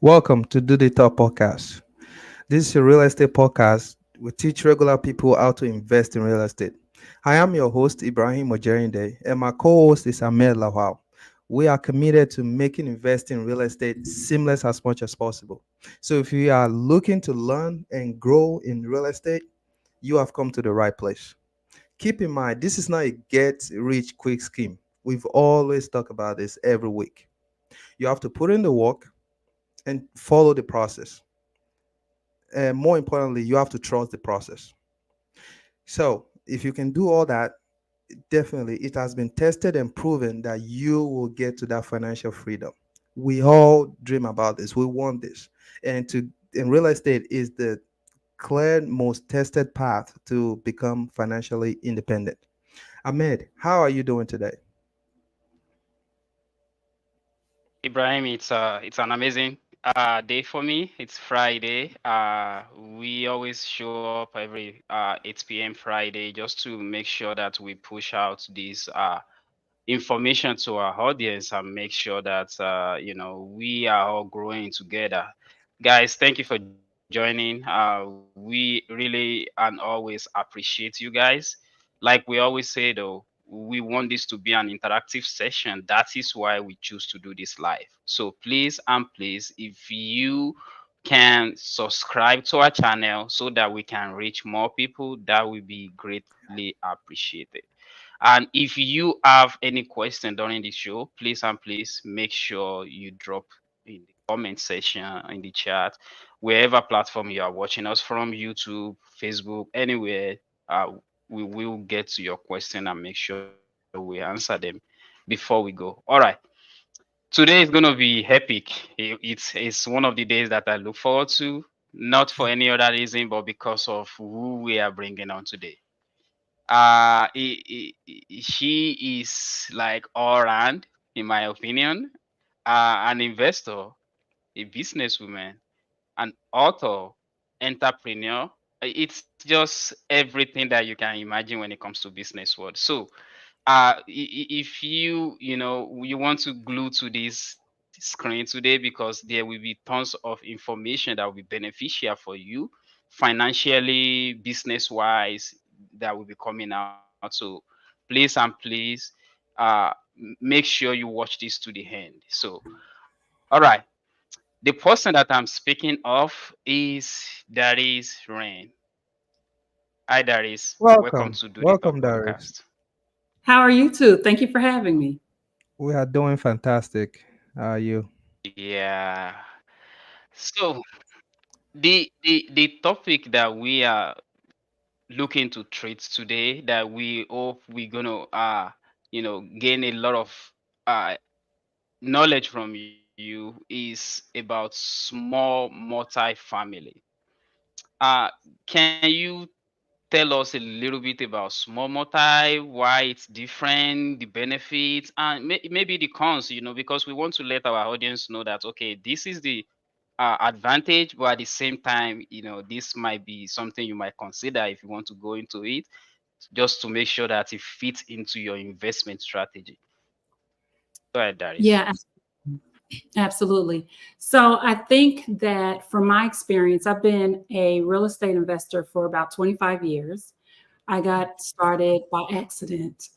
Welcome to Do the Talk podcast. This is a real estate podcast. We teach regular people how to invest in real estate. I am your host, Ibrahim Ojerinde, and my co host is Ahmed Lawal. We are committed to making investing in real estate seamless as much as possible. So, if you are looking to learn and grow in real estate, you have come to the right place. Keep in mind, this is not a get rich quick scheme. We've always talked about this every week. You have to put in the work and follow the process. And more importantly, you have to trust the process. So if you can do all that, definitely it has been tested and proven that you will get to that financial freedom. We all dream about this. We want this. And to in real estate is the clear most tested path to become financially independent. Ahmed, how are you doing today? Ibrahim, it's an amazing day for me. It's Friday. We always show up every 8 p.m. Friday just to make sure that we push out this information to our audience and make sure that we are all growing together. Guys, thank you for joining. We really and always appreciate you guys. Like we always say though, we want this to be an interactive session. That is why we choose to do this live. So please and please, if you can subscribe to our channel so that we can reach more people, that will be greatly appreciated. And if you have any question during the show, please and please make sure you drop in the comment section, in the chat, wherever platform you are watching us from, YouTube, Facebook, anywhere. Uh, we will get to your question and make sure we answer them before we go. All right. Today is going to be epic. It's one of the days that I look forward to, not for any other reason, but because of who we are bringing on today. She is like all round, in my opinion, an investor, a businesswoman, an author, entrepreneur. It's just everything that you can imagine when it comes to business world. So, if you want to glue to this screen today because there will be tons of information that will be beneficial for you financially, business wise, that will be coming out. So please and please make sure you watch this to the end. So all right, the person that I'm speaking of is Darice Rene. Hi Darice, welcome Welcome. to Do the Talk Welcome, Darius. podcast. How are you two? Thank you for having me. We are doing fantastic. How are you? Yeah. So the topic that we are looking to treat today, that we hope we're gonna gain a lot of uh knowledge from you, is about small multi-family. Uh can you tell us a little bit about small multi, why it's different, the benefits, and maybe the cons, because we want to let our audience know that, okay, this is the advantage, but at the same time, this might be something you might consider if you want to go into it, just to make sure that it fits into your investment strategy. Go ahead, Darius. Yeah, absolutely. So I think that from my experience, I've been a real estate investor for about 25 years. I got started by accident.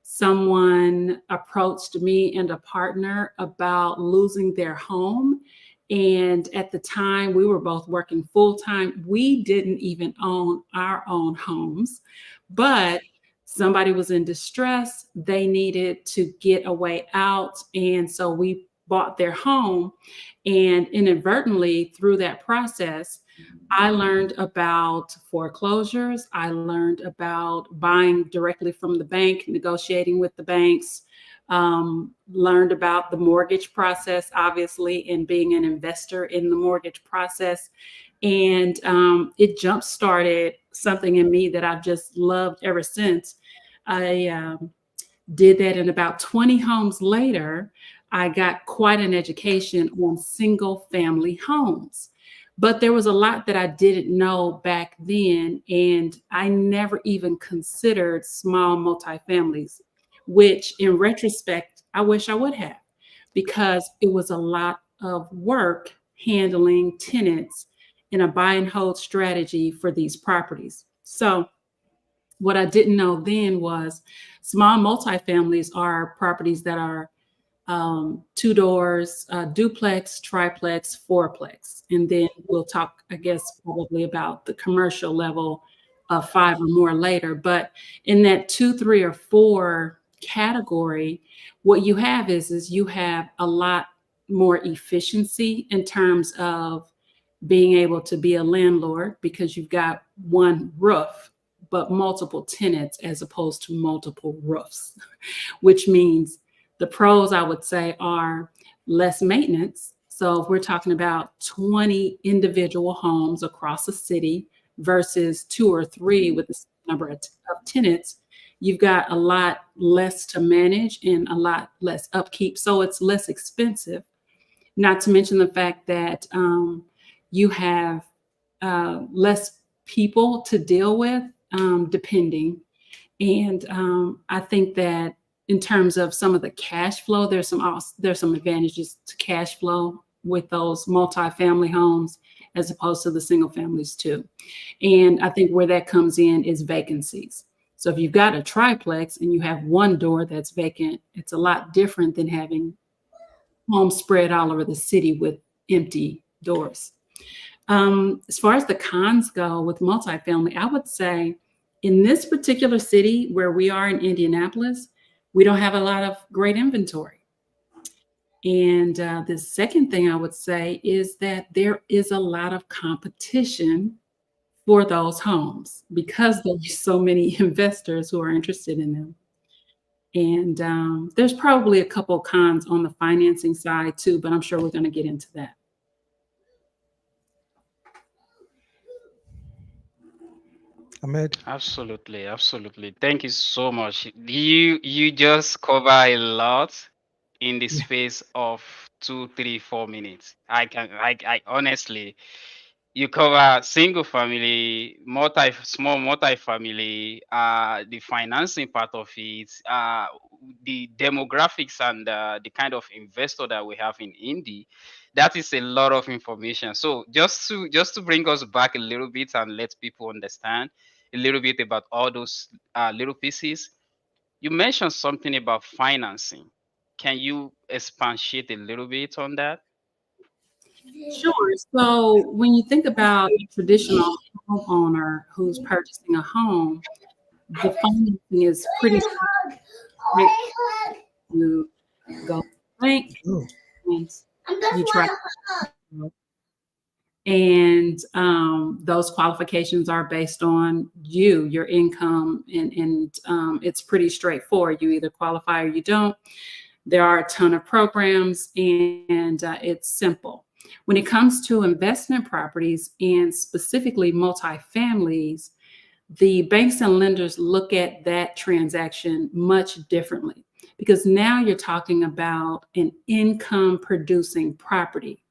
Someone approached me and a partner about losing their home. And at the time, we were both working full time. We didn't even own our own homes, but somebody was in distress. They needed to get a way out. And so we bought their home. And inadvertently, through that process, I learned about foreclosures. I learned about buying directly from the bank, negotiating with the banks, learned about the mortgage process, obviously, and being an investor in the mortgage process. And it jump started something in me that I've just loved ever since. I did that, and about 20 homes later, I got quite an education on single family homes. But there was a lot that I didn't know back then, and I never even considered small multifamilies, which in retrospect, I wish I would have, because it was a lot of work handling tenants in a buy and hold strategy for these properties. So, what I didn't know then was small multifamilies are properties that are two doors, duplex, triplex, fourplex. And then we'll talk, I guess, probably about the commercial level of five or more later. But in that two, three, or four category, what you have is you have a lot more efficiency in terms of being able to be a landlord because you've got one roof, but multiple tenants as opposed to multiple roofs, which means the pros I would say are less maintenance. So if we're talking about 20 individual homes across a city versus two or three with the same number of tenants, you've got a lot less to manage and a lot less upkeep. So it's less expensive. Not to mention the fact that you have less people to deal with, depending. And I think that in terms of some of the cash flow, there's some advantages to cash flow with those multifamily homes as opposed to the single families too. And I think where that comes in is vacancies. So if you've got a triplex and you have one door that's vacant, it's a lot different than having homes spread all over the city with empty doors. As far as the cons go with multifamily, I would say in this particular city where we are in Indianapolis, we don't have a lot of great inventory. And the second thing I would say is that there is a lot of competition for those homes because there's so many investors who are interested in them. And there's probably a couple cons on the financing side too, but I'm sure we're going to get into that. Ahmed. Absolutely, absolutely. Thank you so much. You just cover a lot in the Yeah. space of 2, 3, 4 minutes. I honestly, you cover single family, small multi-family, the financing part of it, the demographics and the kind of investor that we have in Indy. That is a lot of information. So just to bring us back a little bit and let people understand a little bit about all those little pieces. You mentioned something about financing. Can you expatiate a little bit on that? Sure. So when you think about a traditional homeowner who's purchasing a home, the financing is pretty straightforward. You go to the bank Oh, and you try, and those qualifications are based on you, your income, and it's pretty straightforward. You either qualify or you don't. There are a ton of programs, and it's simple. When it comes to investment properties and specifically multifamilies, the banks and lenders look at that transaction much differently because now you're talking about an income producing property.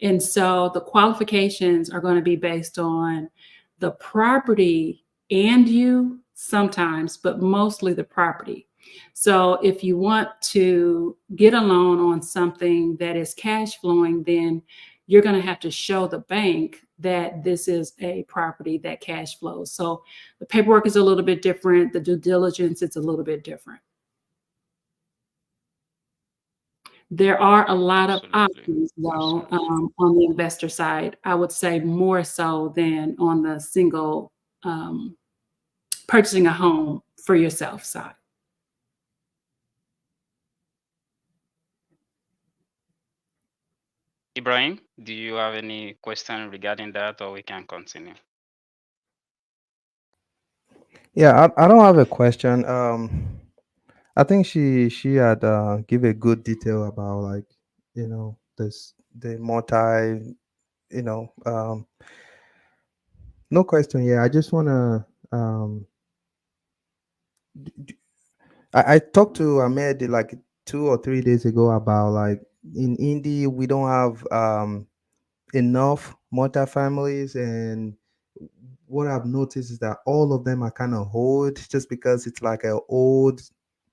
And so the qualifications are going to be based on the property and you sometimes, but mostly the property. So if you want to get a loan on something that is cash flowing, then you're going to have to show the bank that this is a property that cash flows. So the paperwork is a little bit different. The due diligence, it's a little bit different. There are a lot of Absolutely. options, though, Absolutely. on the investor side. I would say more so than on the single purchasing a home for yourself side. Ibrahim, do you have any question regarding that, or we can continue? yeah, I don't have a question. I think she had give a good detail about like this the multi no question. Yeah, I just wanna I talked to Ahmed like 2 or 3 days ago about like in Indy we don't have enough multi-families, and what I've noticed is that all of them are kind of old just because it's like an old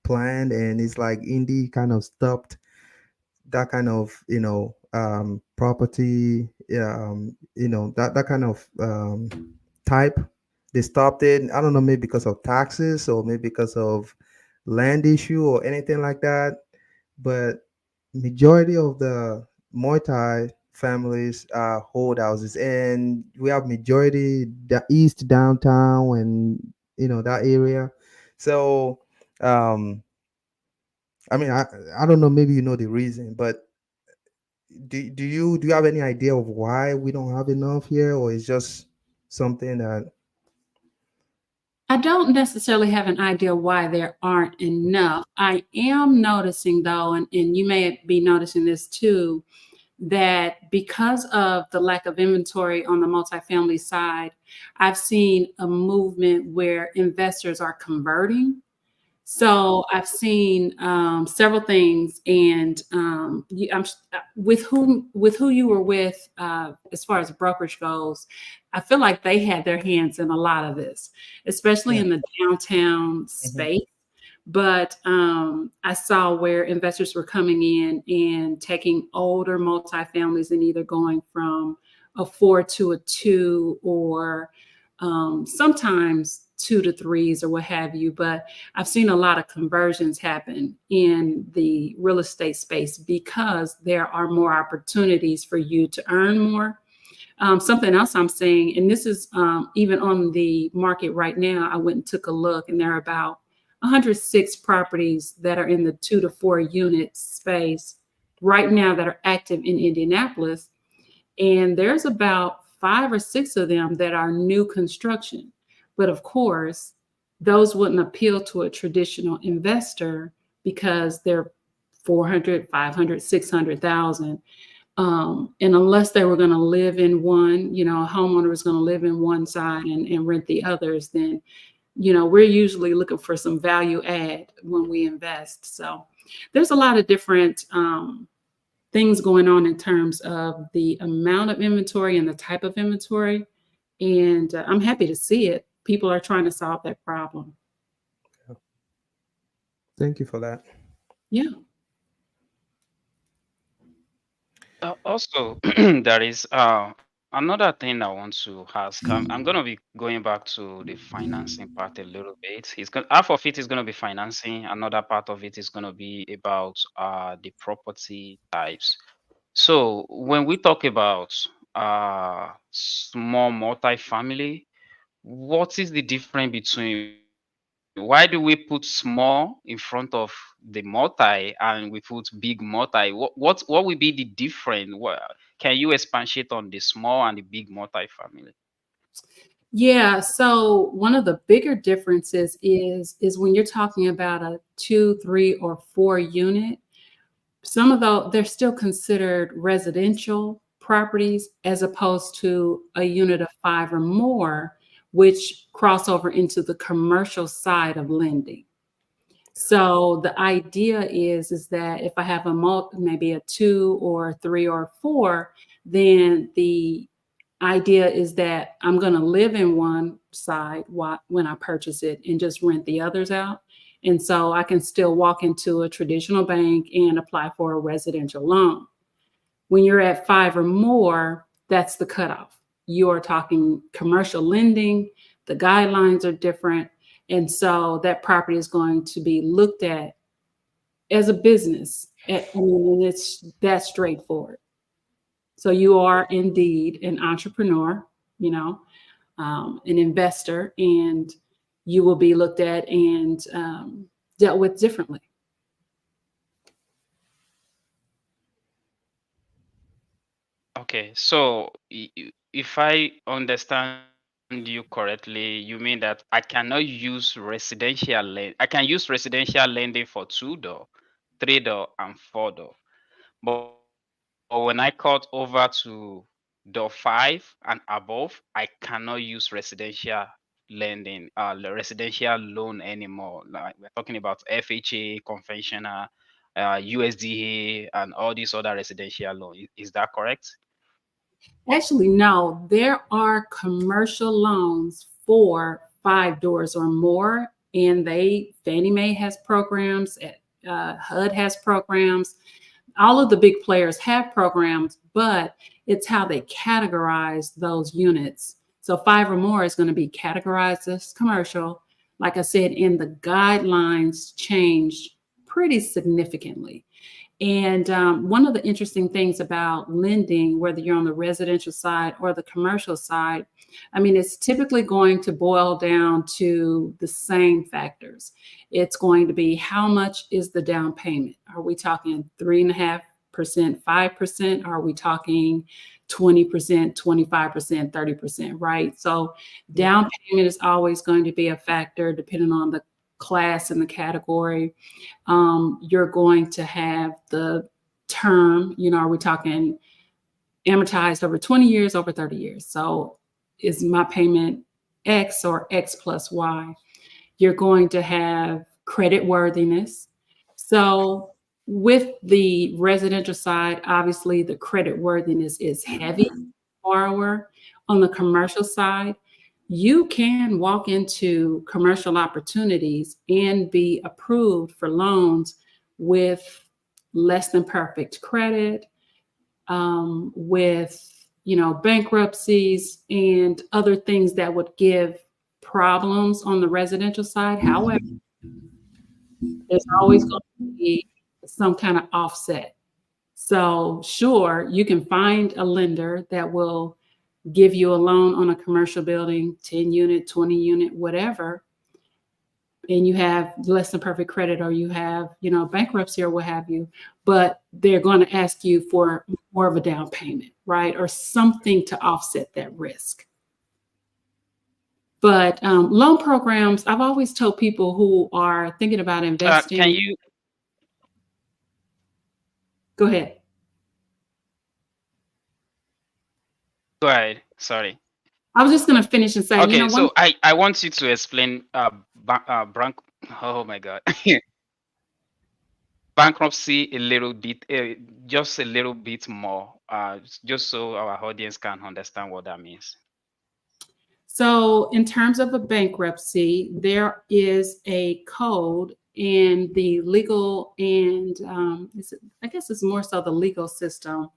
plan, and it's like Indy kind of stopped that kind of property, that kind of type. They stopped it. I don't know, maybe because of taxes or maybe because of land issue or anything like that. But majority of the multi families are hold houses, and we have majority the east downtown and that area. So um I mean, I don't know, maybe you know the reason, but do you have any idea of why we don't have enough here, or it's just something that? I don't necessarily have an idea why there aren't enough. I am noticing, though, and you may be noticing this too, that because of the lack of inventory on the multifamily side, I've seen a movement where investors are converting. So I've seen several things, and with who you were with as far as brokerage goes. I feel like they had their hands in a lot of this, especially Yeah. in the downtown Hmm. space. But I saw where investors were coming in and taking older multifamilies and either going from a 4 to a 2, or sometimes 2 to 3s or what have you. But I've seen a lot of conversions happen in the real estate space because there are more opportunities for you to earn more. Something else I'm seeing, and this is even on the market right now, I went and took a look, and there are about 106 properties that are in the 2 to 4 unit space right now that are active in Indianapolis. And there's about 5 or 6 of them that are new construction. But of course, those wouldn't appeal to a traditional investor because they're 400, 500, 600,000. And unless they were going to live in one, a homeowner is going to live in one side and rent the others, then, we're usually looking for some value add when we invest. So there's a lot of different things going on in terms of the amount of inventory and the type of inventory. And I'm happy to see it. People are trying to solve that problem. Thank you for that. Yeah. Also, there is another thing I want to ask. I'm gonna be going back to the financing part a little bit. Half of it is gonna be financing. Another part of it is gonna be about the property types. So when we talk about small multifamily, what is the difference between why do we put small in front of the multi and we put big multi? What will be the difference? Can you expatiate on the small and the big multi-family? Yeah, so one of the bigger differences is when you're talking about a 2, 3, or 4 unit, some of those they're still considered residential properties as opposed to a unit of 5 or more, which cross over into the commercial side of lending. So the idea is that if I have maybe a 2 or 3 or 4, then the idea is that I'm going to live in one side when I purchase it and just rent the others out. And so I can still walk into a traditional bank and apply for a residential loan. When you're at 5 or more, that's the cutoff. You are talking commercial lending, the guidelines are different. And so that property is going to be looked at as a business. And it's that straightforward. So you are indeed an entrepreneur, you know, an investor, and you will be looked at and dealt with differently. Okay, so if I understand you correctly, you mean that I cannot use residential land. I can use residential lending for 2 door, 3 door, and 4 door. But when I cut over to door 5 and above, I cannot use residential loan anymore. Like we're talking about FHA, conventional, USDA, and all these other residential loans. Is that correct? Actually, no, there are commercial loans for 5 doors or more, and Fannie Mae has programs, HUD has programs. all of the big players have programs, but it's how they categorize those units. So five or more is going to be categorized as commercial. Like I said, and the guidelines changed pretty significantly. And one of the interesting things about lending, whether you're on the residential side or the commercial side, I mean, it's typically going to boil down to the same factors. It's going to be how much is the down payment? Are we talking 3.5%, 5%? Are we talking 20%, 25%, 30%, right? So down payment is always going to be a factor depending on the class and the category. You're going to have the term, are we talking amortized over 20 years, over 30 years? So is my payment X or X plus Y? You're going to have credit worthiness. So with the residential side, obviously the credit worthiness is heavy borrower. On the commercial side, you can walk into commercial opportunities and be approved for loans with less than perfect credit, with bankruptcies and other things that would give problems on the residential side. However, there's always going to be some kind of offset. So sure, you can find a lender that will give you a loan on a commercial building, 10 unit, 20 unit, whatever, and you have less than perfect credit, or you have, bankruptcy or what have you, but they're going to ask you for more of a down payment, right? Or something to offset that risk. But loan programs, I've always told people who are thinking about Can investing, you go ahead. go ahead? Sorry. I was just going to finish and say, Okay, one. so I want you to explain oh my God. Bankruptcy a little bit, just a little bit more, just so our audience can understand what that means. So, in terms of a bankruptcy, there is a code in the legal and I guess it's more so the legal system,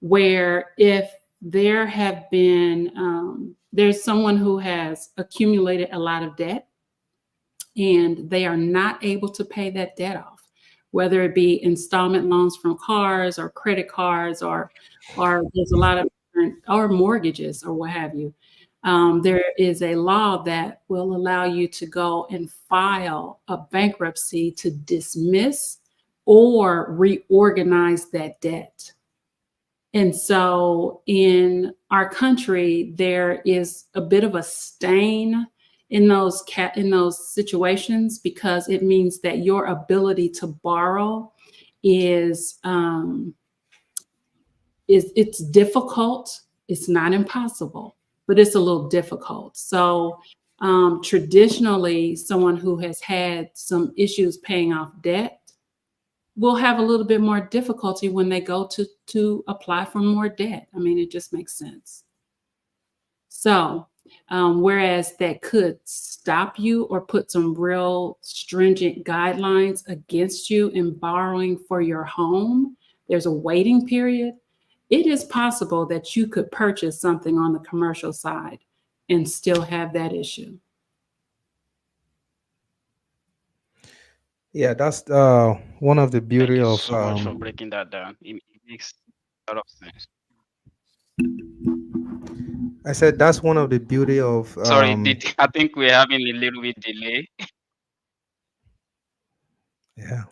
where if there have been, there's someone who has accumulated a lot of debt and they are not able to pay that debt off, whether it be installment loans from cars or credit cards, or there's a lot of different, or mortgages or what have you. There is a law that will allow you to go and file a bankruptcy to dismiss or reorganize that debt. And so in our country, there is a bit of a stain in those situations, because it means that your ability to borrow is it's difficult. It's not impossible, but it's a little difficult. So traditionally, someone who has had some issues paying off debt will have a little bit more difficulty when they go to apply for more debt. I mean, it just makes sense. So, whereas that could stop you or put some real stringent guidelines against you in borrowing for your home, there's a waiting period. It is possible that you could purchase something on the commercial side and still have that issue. Yeah, that's one of the Thank beauty you of so much for breaking that down. It makes a lot of sense. I said that's one of the beauty of Sorry, I think we're having a little bit delay. yeah.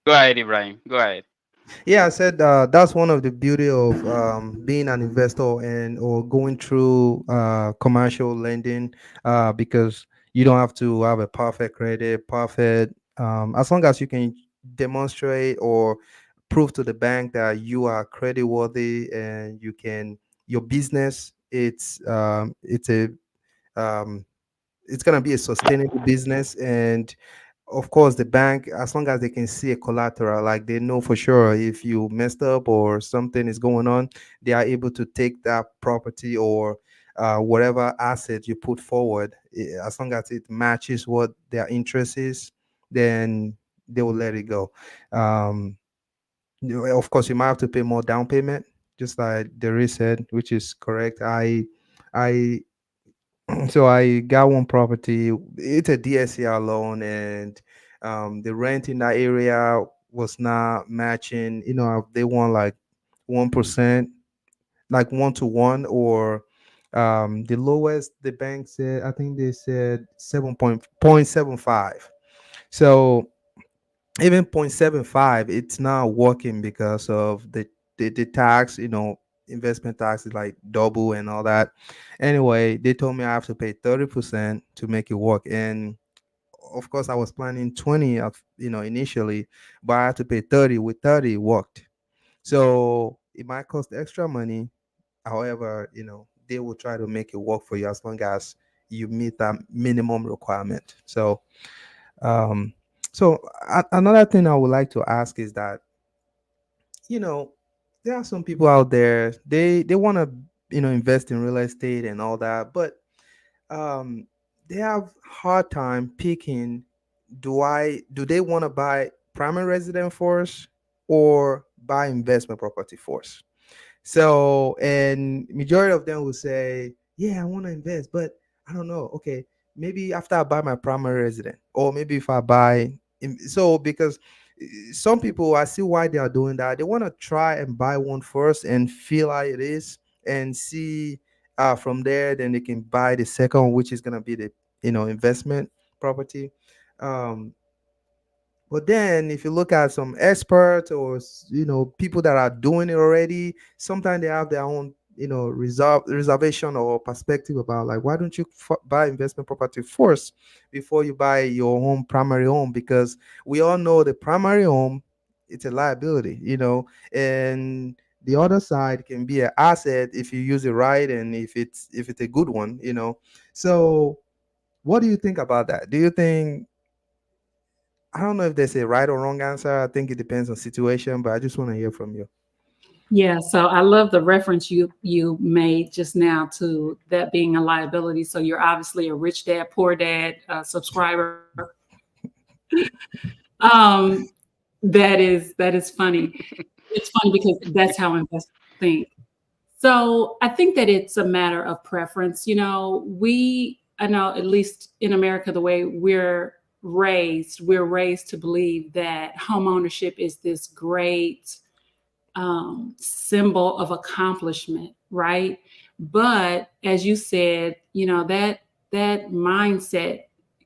Go ahead, Ibrahim. Go ahead. Yeah, I said that's one of the beauty of being an investor and or going through commercial lending, because you don't have to have a perfect credit, perfect, as long as you can demonstrate or prove to the bank that you are credit worthy and you can your business um, it's gonna be a sustainable business. And of course the bank, as long as they can see a collateral, like they know for sure if you messed up or something is going on, they are able to take that property or whatever asset you put forward, as long as it matches what their interest is, then they will let it go. Um, of course, you might have to pay more down payment, just like Darice said, which is correct. I so I got one property. It's a DSCR loan, and the rent in that area was not matching. They want like 1%, like 1 to 1, or the lowest the bank said. I think they said 7.75. So even 0.75, it's not working because of the tax. Investment tax is like double and all that. Anyway, they told me I have to pay 30% to make it work, and of course I was planning 20 of initially, but I had to pay 30. With 30 it worked. So it might cost extra money. However, they will try to make it work for you as long as you meet that minimum requirement. Um, another thing I would like to ask is that, you know, there are some people out there, they want to, invest in real estate and all that, but um, they have hard time picking, do they want to buy primary resident first or buy investment property first? So, and majority of them will say, "Yeah, I want to invest, but I don't know. Okay, maybe after I buy my primary resident, or maybe if I buy." So, because some people, I see why they are doing that. They want to try and buy one first and feel how it is, and see from there. Then they can buy the second one, which is gonna be the investment property. Um, but then, if you look at some experts, or people that are doing it already, sometimes they have their own reservation or perspective about, like, why don't you buy investment property first before you buy your home, primary home? Because we all know the primary home, it's a liability, and the other side can be an asset if you use it right, and if it's a good one. So what do you think about that? Do you think, I don't know if there's a right or wrong answer. I think it depends on situation, but I just want to hear from you. Yeah, so I love the reference you made just now to that being a liability. So you're obviously a rich dad, poor dad subscriber. Um, that is funny. It's funny because that's how investors think. So I think that it's a matter of preference. I know at least in America, the way we're raised to believe that home ownership is this great symbol of accomplishment, right? But as you said, that mindset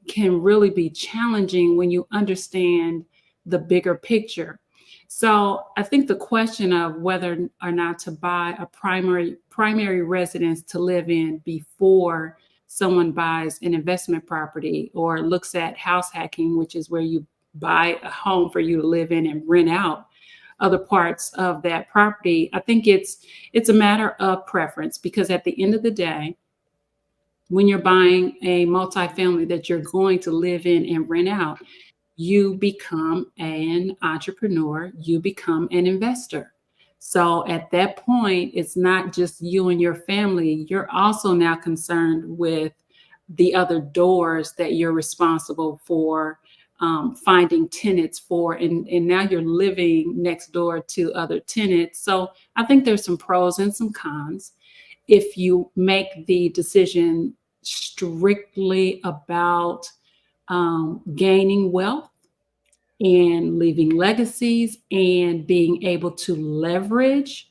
can really be challenging when you understand the bigger picture. So I think the question of whether or not to buy a primary residence to live in before someone buys an investment property or looks at house hacking, which is where you buy a home for you to live in and rent out other parts of that property. I think it's a matter of preference, because at the end of the day, when you're buying a multifamily that you're going to live in and rent out, you become an entrepreneur, you become an investor. So at that point, it's not just you and your family, you're also now concerned with the other doors that you're responsible for finding tenants for, and now you're living next door to other tenants. So I think there's some pros and some cons. If you make the decision strictly about gaining wealth and leaving legacies and being able to leverage,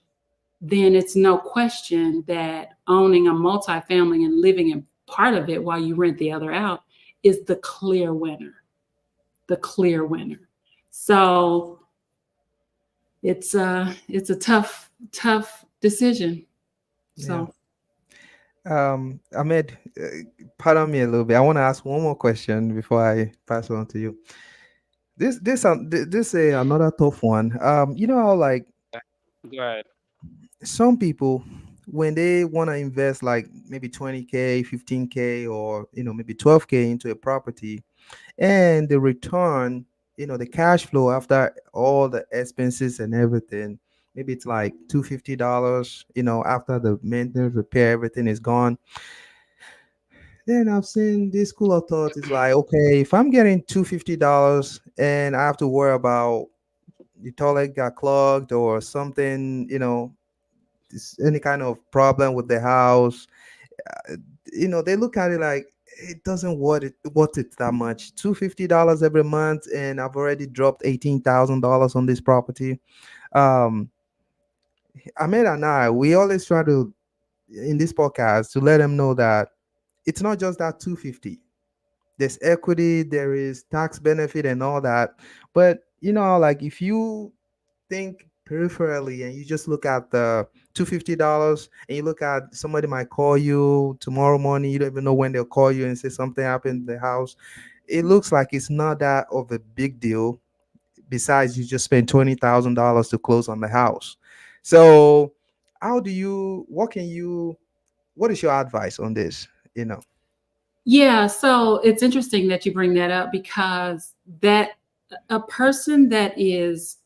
then it's no question that owning a multifamily and living in part of it while you rent the other out is the clear winner. The clear winner. So it's a tough decision. Yeah. So Ahmed, pardon me a little bit. I want to ask one more question before I pass on to you. This another tough one. How, like, Go ahead. some people, when they want to invest like maybe 20K, 15K, or maybe 12K into a property, and the return, the cash flow after all the expenses and everything, maybe it's like $250, after the maintenance, repair, everything is gone. Then I've seen this school of thought is like, okay, if I'm getting $250 and I have to worry about the toilet got clogged or something, any kind of problem with the house, uh, they look at it like it doesn't worth it that much. $250 every month, and I've already dropped $18,000 on this property. Um, Ahmed and I, we always try to in this podcast to let them know that it's not just that 250. There's equity, there is tax benefit and all that. But like if you think peripherally and you just look at the $250 and you look at somebody might call you tomorrow morning, you don't even know when they'll call you and say something happened in the house. It looks like it's not that of a big deal. Besides, you just spent $20,000 to close on the house. So how do you what is your advice on this? Yeah, so it's interesting that you bring that up because that a person that is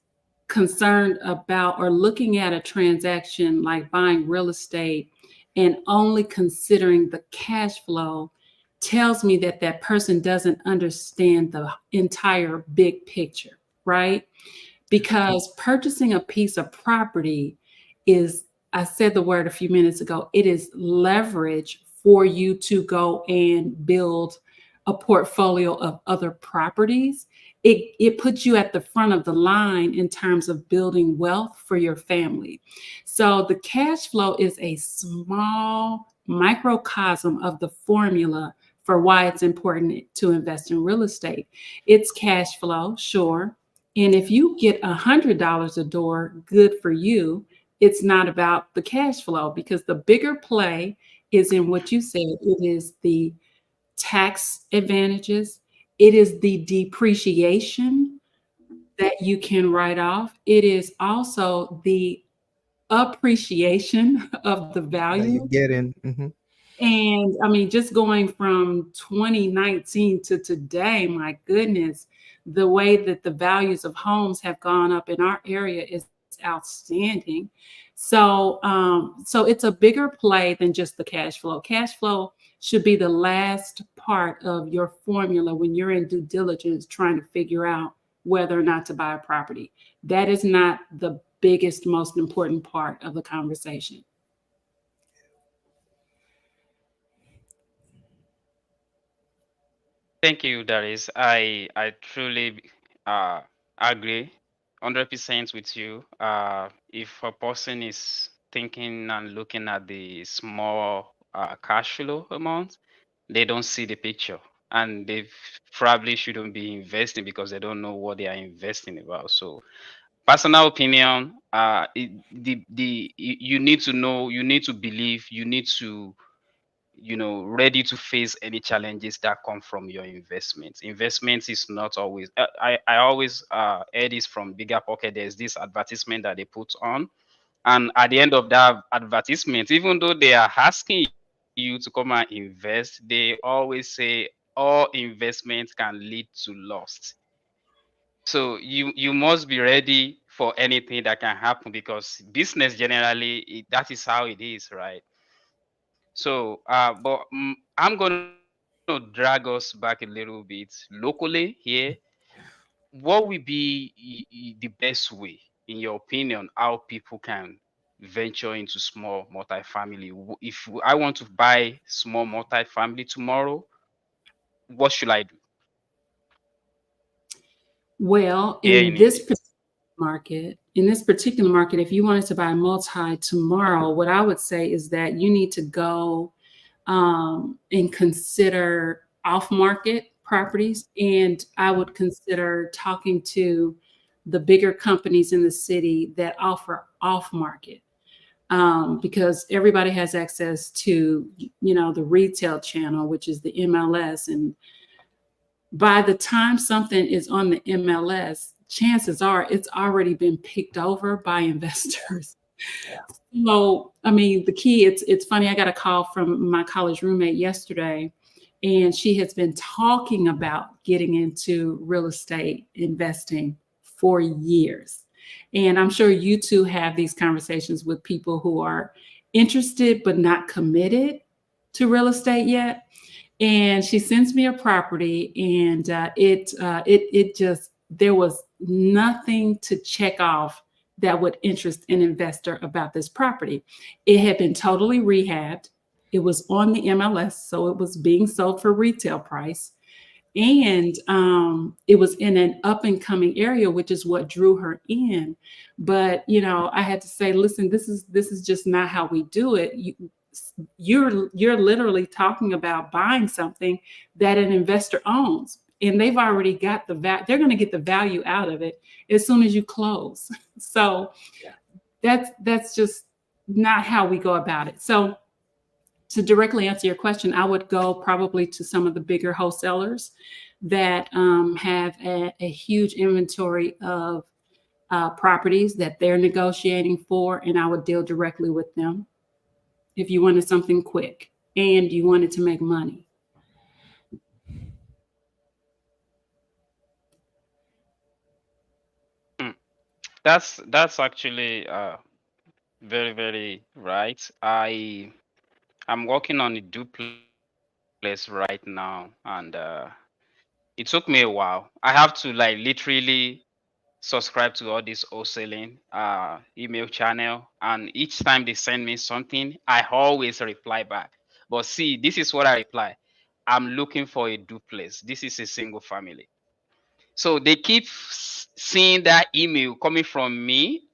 concerned about or looking at a transaction like buying real estate and only considering the cash flow tells me that that person doesn't understand the entire big picture, right? Because purchasing a piece of property is, I said the word a few minutes ago, it is leverage for you to go and build a portfolio of other properties. It puts you at the front of the line in terms of building wealth for your family. So the cash flow is a small microcosm of the formula for why it's important to invest in real estate. It's cash flow, sure, and if you get $100 a door, good for you. It's not about the cash flow because the bigger play is in what you said. It is the tax advantages, it is the depreciation that you can write off, it is also the appreciation of the That you value. get in. And I mean, just going from 2019 to today, my goodness, the way that the values of homes have gone up in our area is outstanding. So it's a bigger play than just the cash flow. Cash flow should be the last part of your formula when you're in due diligence trying to figure out whether or not to buy a property. That is not the biggest, most important part of the conversation. Thank you, Darius. I truly agree 100% with you. If a person is thinking and looking at the small cash flow amount, they don't see the picture, and they probably shouldn't be investing because they don't know what they are investing about. So, personal opinion, you need to know, you need to believe, you need to ready to face any challenges that come from your investments. Investments is not always I always hear this from Bigger Pocket. There's this advertisement that they put on, and at the end of that advertisement, even though they are asking you to come and invest, they always say all investments can lead to loss. So you must be ready for anything that can happen, because business generally, that is how it is, right? So, but I'm going to drag us back a little bit locally here. What will be the best way, in your opinion, how people can venture into small multifamily? If I want to buy small multifamily tomorrow, what should I do Well, here in India? in this particular market, if you wanted to buy multi tomorrow, what I would say is that you need to go and consider off market properties. And I would consider talking to the bigger companies in the city that offer off market. Because everybody has access to, the retail channel, which is the MLS, and by the time something is on the MLS, chances are it's already been picked over by investors. So, I mean, the key, it's funny, I got a call from my college roommate yesterday, and she has been talking about getting into real estate investing for years. And I'm sure you too have these conversations with people who are interested but not committed to real estate yet. And she sends me a property, and it just, there was nothing to check off that would interest an investor about this property. It had been totally rehabbed. It was on the MLS, so it was being sold for retail price, and it was in an up and coming area, which is what drew her in. But I had to say, listen, this is just not how we do it. You're literally talking about buying something that an investor owns, and they've already got they're going to get the value out of it as soon as you close. So that's just not how we go about it. So to directly answer your question, I would go probably to some of the bigger wholesalers that have a huge inventory of properties that they're negotiating for, and I would deal directly with them if you wanted something quick and you wanted to make money. Mm. That's actually very, very right. I'm working on a duplex right now, and it took me a while. I have to like literally subscribe to all this wholesaling email channel, and each time they send me something, I always reply back. But see, this is what I reply. I'm looking for a duplex. This is a single family. So they keep seeing that email coming from me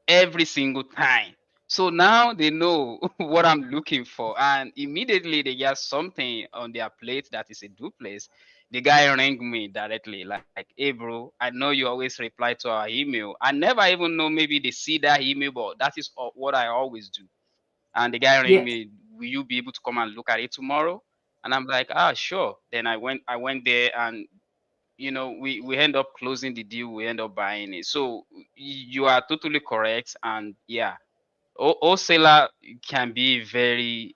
every single time. So now they know what I'm looking for, and immediately they get something on their plate that is a duplex. The guy rang me directly, like, "Hey, bro, I know you always reply to our email. I never even know maybe they see that email, but that is what I always do." And the guy rang Yes. me, "Will you be able to come and look at it tomorrow?" And I'm like, "Ah, sure." Then I went there, and we end up closing the deal, we end up buying it. So you are totally correct. And yeah, wholesaler can be very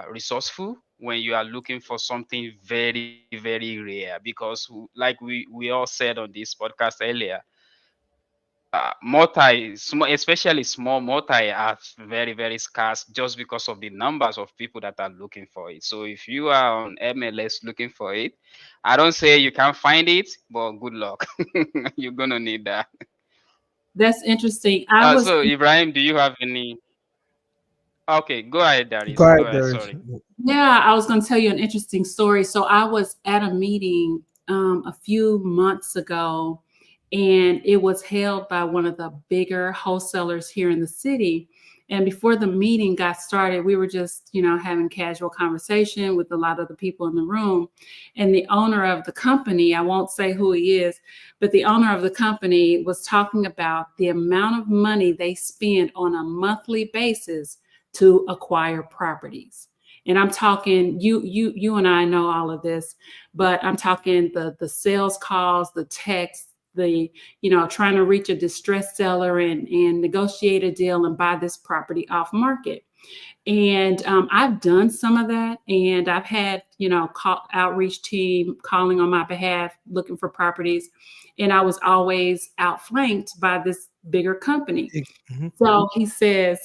resourceful when you are looking for something very, very rare, because like we all said on this podcast earlier, especially small multi are very, very scarce, just because of the numbers of people that are looking for it. So if you are on MLS looking for it, I don't say you can't find it, but good luck. You're gonna need that. That's interesting. I was, So Ibrahim, do you have any? Okay, go ahead, Go Darius. Go ahead, ahead. Darius. Sorry. yeah, I was going to tell you an interesting story. So I was at a meeting a few months ago, and it was held by one of the bigger wholesalers here in the city. And before the meeting got started, we were just, having casual conversation with a lot of the people in the room. And the owner of the company, I won't say who he is, but the owner of the company was talking about the amount of money they spend on a monthly basis to acquire properties. And I'm talking, you and I know all of this, but I'm talking the sales calls, the texts, the trying to reach a distressed seller and negotiate a deal and buy this property off market. And I've done some of that, and I've had outreach team calling on my behalf looking for properties, and I was always outflanked by this bigger company. Mhm. So he says,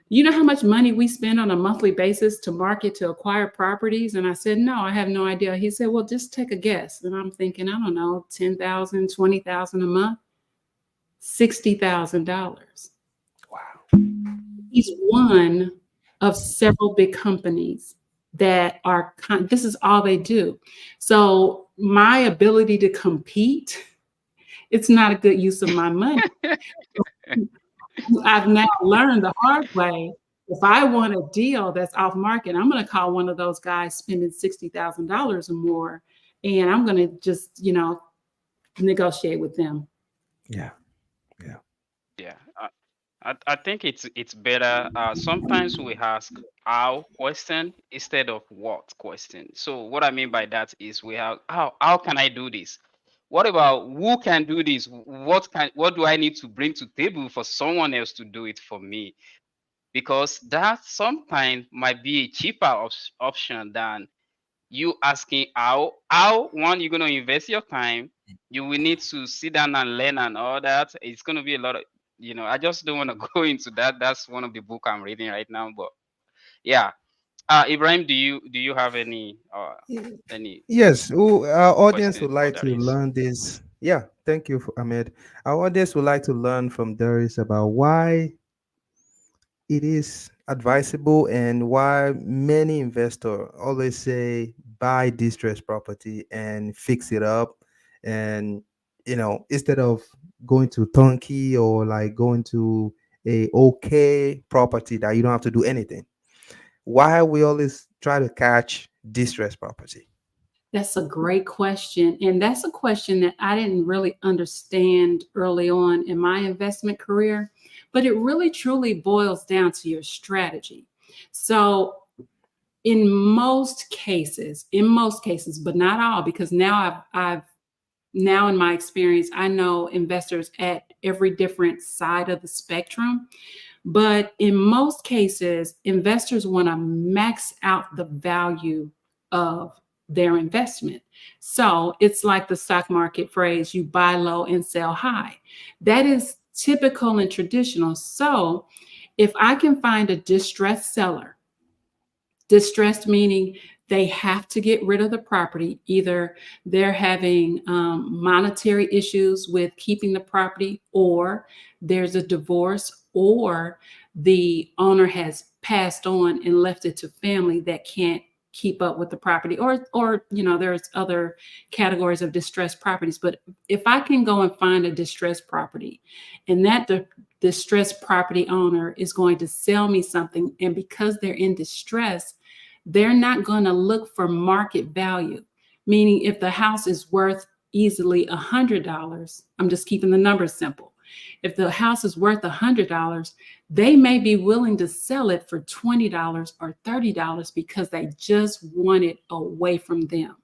you know how much money we spend on a monthly basis to market to acquire properties? And I said, no, I have no idea. He said, well, just take a guess. And I'm thinking, I don't know, 10,000, 20,000 a month, $60,000. Wow. He's one of several big companies that are, this is all they do. So my ability to compete, it's not a good use of my money. I've now learned the hard way. If I want a deal that's off market, I'm going to call one of those guys spending $60,000 or more, and I'm going to just, negotiate with them. Yeah. Yeah. Yeah. I think it's better. Sometimes we ask how question instead of what question. So what I mean by that is we have how can I do this? What about who can do this? What do I need to bring to table for someone else to do it for me? Because that sometimes might be a cheaper option than you asking how one you're gonna invest your time. You will need to sit down and learn and all that. It's gonna be a lot of I just don't want to go into that. That's one of the book I'm reading right now. But yeah, Ibrahim, do you have any Yes, our audience would question for like to Darius? learn this. Yeah, thank you, Ahmed. Our audience would like to learn from Darius about why it is advisable and why many investors always say buy distressed property and fix it up, and instead of going to turnkey or like going to a okay property that you don't have to do anything. Why we always try to catch distressed property? That's a great question. And that's a question that I didn't really understand early on in my investment career, but it really truly boils down to your strategy. So, in most cases, but not all, because now I've now in my experience, I know investors at every different side of the spectrum. But in most cases, investors want to max out the value of their investment. So it's like the stock market phrase, you buy low and sell high. That is typical and traditional. So if I can find a distressed seller, distressed meaning they have to get rid of the property. Either they're having monetary issues with keeping the property, or there's a divorce, or the owner has passed on and left it to family that can't keep up with the property, or there's other categories of distressed properties. But if I can go and find a distressed property, and that distressed property owner is going to sell me something, and because they're in distress, they're not going to look for market value. Meaning, if the house is worth easily $100, I'm just keeping the numbers simple. If the house is worth $100, they may be willing to sell it for $20 or $30 because they just want it away from them.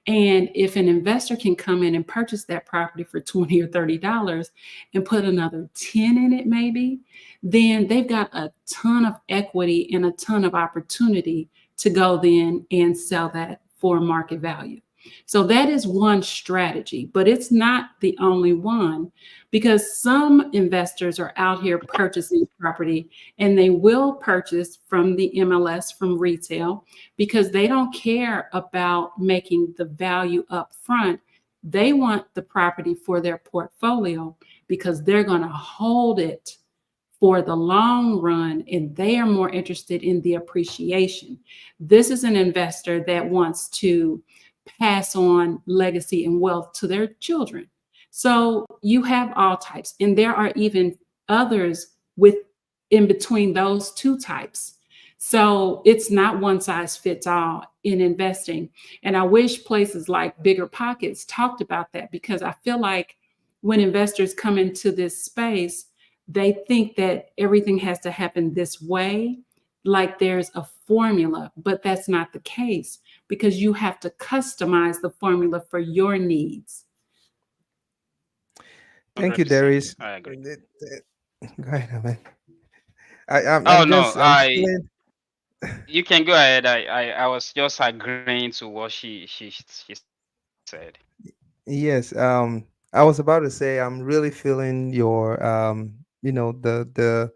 And if an investor can come in and purchase that property for 20 or $30 and put another 10 in it, maybe, then they've got a ton of equity and a ton of opportunity to go then and sell that for market value. So that is one strategy, but it's not the only one, because some investors are out here purchasing property, and they will purchase from the MLS, from retail, because they don't care about making the value up front. They want the property for their portfolio because they're going to hold it for the long run, and they are more interested in the appreciation. This is an investor that wants to pass on legacy and wealth to their children. So you have all types, and there are even others with in between those two types. So it's not one size fits all in investing. And I wish places like Bigger Pockets talked about that, because I feel like when investors come into this space, they think that everything has to happen this way, like there's a formula, but that's not the case, because you have to customize the formula for your needs. Thank you, 100%. Darius. I agree. Go ahead, man. I'm Oh no, just I'm feeling. you can go ahead. I was just agreeing to what she said. Yes, I was about to say I'm really feeling your the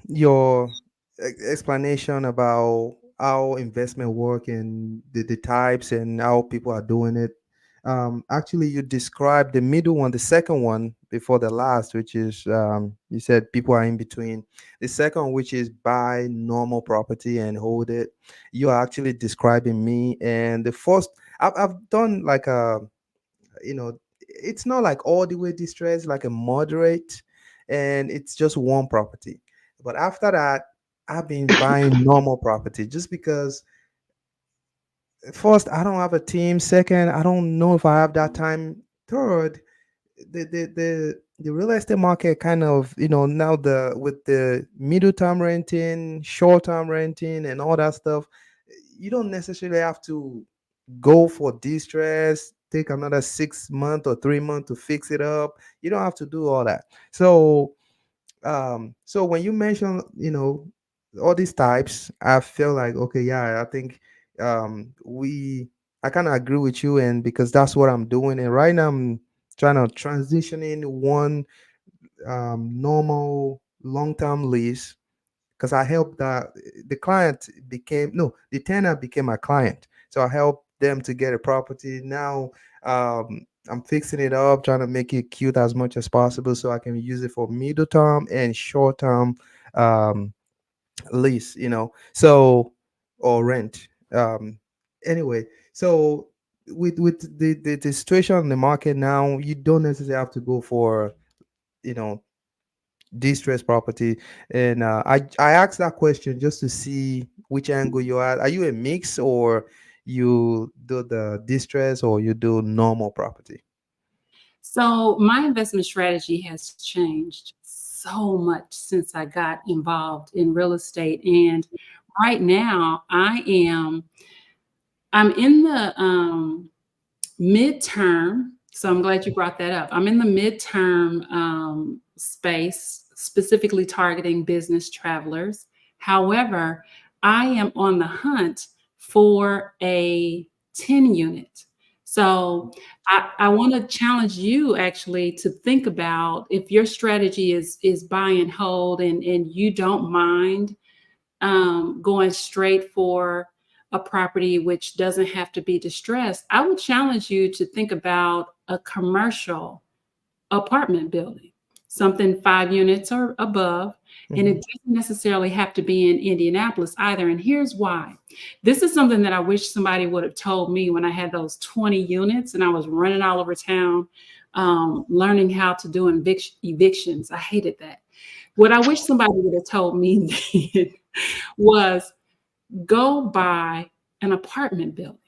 your explanation about how investment work and the types and how people are doing it. Actually, you described the middle one, the second one before the last, which is you said people are in between. The second, which is buy normal property and hold it. You are actually describing me. And the first, I've done like a, it's not like all the way distressed, like a moderate, and it's just one property. But after that, I've been buying normal property just because first, I don't have a team. Second, I don't know if I have that time. Third, the real estate market kind of, now the with the middle term renting, short term renting, and all that stuff, you don't necessarily have to go for distress, take another 6 months or 3 months to fix it up. You don't have to do all that. So when you mention, all these types, I feel like, okay, yeah, I think we I kind of agree with you, and because that's what I'm doing. And right now I'm trying to transition in one normal long-term lease because I helped the client became no the tenant became my client. So I helped them to get a property. Now I'm fixing it up, trying to make it cute as much as possible so I can use it for middle term and short term um, lease, so or rent. Anyway, so with the situation in the market now, you don't necessarily have to go for you know distressed property. And I asked that question just to see which angle you're at. Are you a mix, or you do the distress, or you do normal property? So my investment strategy has changed so much since I got involved in real estate. And right now I'm in the midterm. So I'm glad you brought that up. I'm in the midterm space, specifically targeting business travelers. However, I am on the hunt for a 10 unit. So I want to challenge you actually to think about if your strategy is buy and hold, and you don't mind going straight for a property which doesn't have to be distressed, I would challenge you to think about a commercial apartment building, something 5 units or above. And it Hmm. doesn't necessarily have to be in Indianapolis either. And here's why. This is something that I wish somebody would have told me when I had those 20 units and I was running all over town, learning how to do evictions. I hated that. What I wish somebody would have told me then was go buy an apartment building.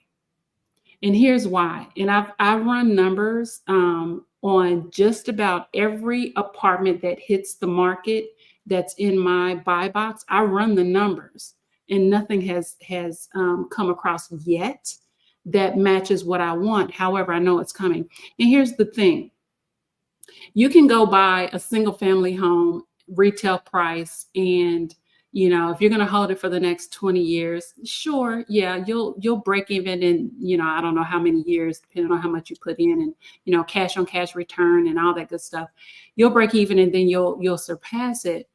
And here's why. And I run numbers on just about every apartment that hits the market that's in my buy box. I run the numbers, and nothing has come across yet that matches what I want. However, I know it's coming. And here's the thing: you can go buy a single family home retail price, and if you're going to hold it for the next 20 years, sure, yeah, you'll break even in, I don't know how many years, depending on how much you put in, and cash on cash return and all that good stuff. You'll break even, and then you'll surpass it.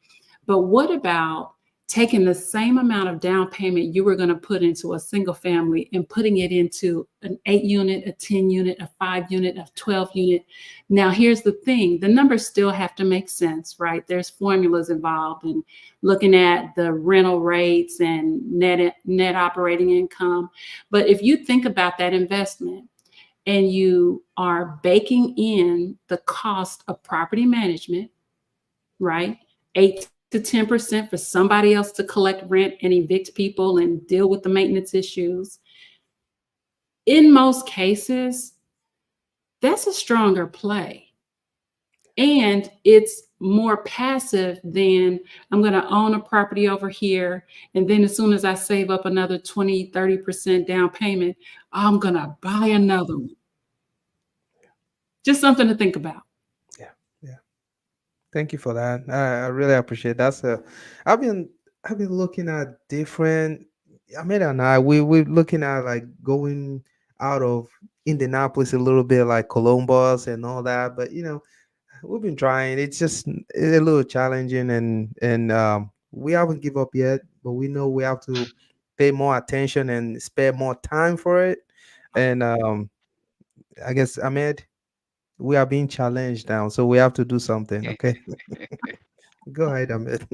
But what about taking the same amount of down payment you were going to put into a single family and putting it into an 8 unit, a 10 unit, a 5 unit, a 12 unit? Now, here's the thing: the numbers still have to make sense, right? There's formulas involved in looking at the rental rates and net operating income. But if you think about that investment and you are baking in the cost of property management, right? 8 to 10% for somebody else to collect rent and evict people and deal with the maintenance issues. In most cases, that's a stronger play. And it's more passive than I'm going to own a property over here. And then as soon as I save up another 20, 30% down payment, I'm going to buy another one. Just something to think about. Yeah, yeah. Thank you for that. I really appreciate that. So, I've been I've been looking at different. Ahmed and I, we're looking at like going out of Indianapolis a little bit, like Columbus and all that. But we've been trying. It's just a little challenging, and we haven't give up yet. But we know we have to pay more attention and spend more time for it. And I guess, Ahmed, we are being challenged now, so we have to do something. Okay, go ahead, Ahmed.